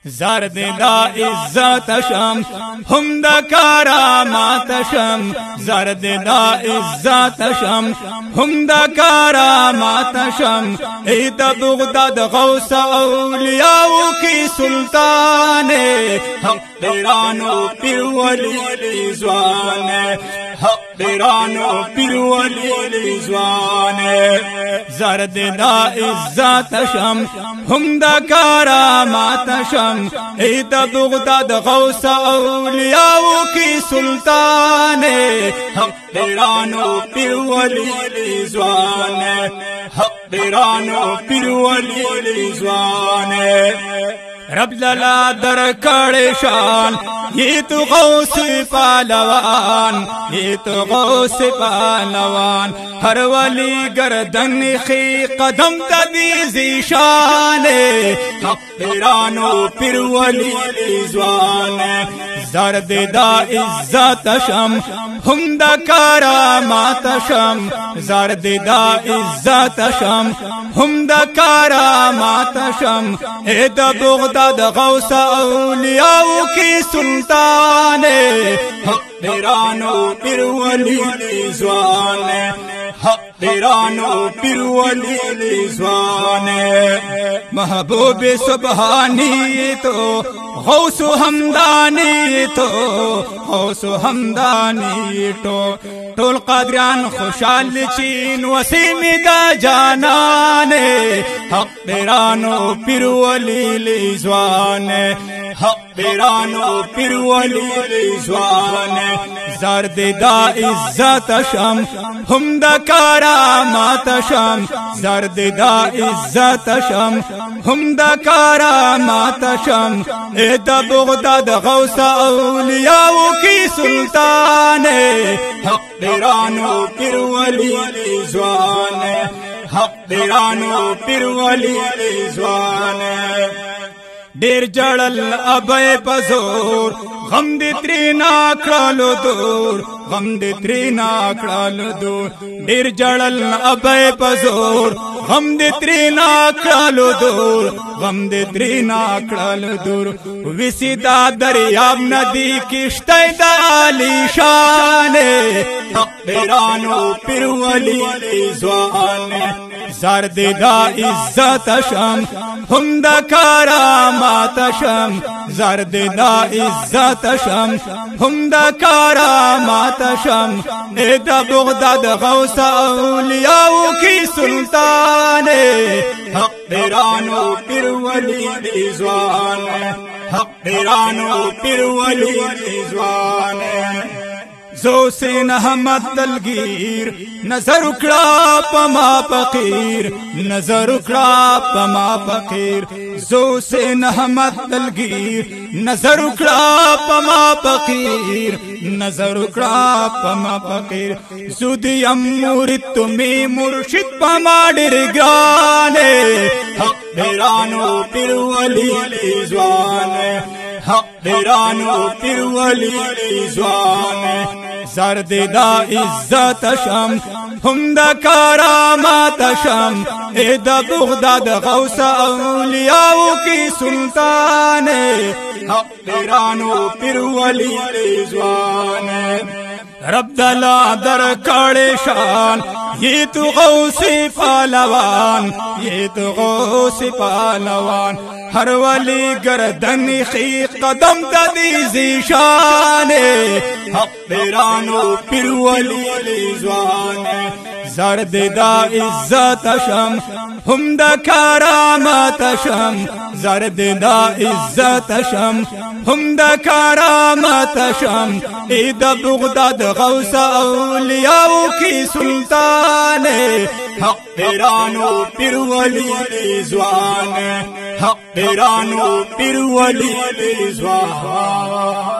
زرد دا عزت شم هم دا کرامات شم زرد دا عزت شم هم دا کرامات شم ای دا بغداد غوث اولیاء کی سلطان حق پیرانو پیر ولی زوان حق پیرانو پیر ولی زوان زرد دا عزت شم هم دا کرامات شم ای دا بغداد غوث اولیاء کی سلطان حق پیرانو پیر ولی زوان حق پیرانو پیر ولی زوان رب للا در کڑ شان یہ تو غوث پالوان یہ تو غوث پالوان ہر ولی گردن خی قدم تدیزی شان حق پیرانو پیر ولی زوان زرد دا عزت شم هم دا کرامات شم زرد دا عزت شم هم دا کرامات شم اے دا بغداد غوث اولیاء کی سلطان حق پیرانو پیر ولی زوان حق پیرانو پیر ولی زوان محبوب سبحانی تو غوث حمدانی تو غوث حمدانی تو ټول قادران خوشحال چین وسیم دا جانان حق پیرانو پیر ولی زوان حق پیرانو پیر ولی زوان زرد دا عزت شم هم دا کرامات شم زرد دا عزت شم هم دا کرامات شم اے دا بغداد غوث اولیاء کی سلطان حق پیرانو پیر ولی زوان حق پیرانو پیر ولی زوان ډیر جړل ابے پزور غم دې ترینا کړلو دور غم دې ترینا کړلو دور ډیر جړل ابے پزور غم دې ترینا کړلو دور غم دې ترینا کړلو دور وسیدا دریاب ندی کشته د علی شان حق پیرانو پیر ولی زوان زرد دا عزت شم هم دا کرامات شم زرد دا عزت شم هم دا کرامات شم اے دا بغداد غوث اولیاء کی سلطان حق پیرانو پیر ولی زوان حق پیرانو پیر ولی زوان زو سین احمد دلگیر نظر اکڑا پما فقیر نظر اکڑا پما فقیر زو سین احمد دلگیر نظر اکڑا پما فقیر نظر اکڑا پما فقیر زودی امورت تمہیں مرشد پما ڈرگانے حق پیرانو پیر ولی زوان حق پیرانو پیر ولی زوان زرد دا عزت شم هم دا کرامات شم اے دا بغداد غوث اولیاء کی سلطان حق پیرانو پیر ولی زوان رب دلا در کڑ شان یہ تو غوث پالوان یہ تو غوث پالوان ہر ولی گردن خی قدم تدیزی شان حق پیرانو پیر ولی زوان زرد دا عزت شم هم دا کرامات شم زرد دا عزت شم هم دا کرامات شم ای دا بغداد غوث اولیاء کی سلطان حق پیرانو پیر ولی زوان حق پیرانو پیر ولی زوان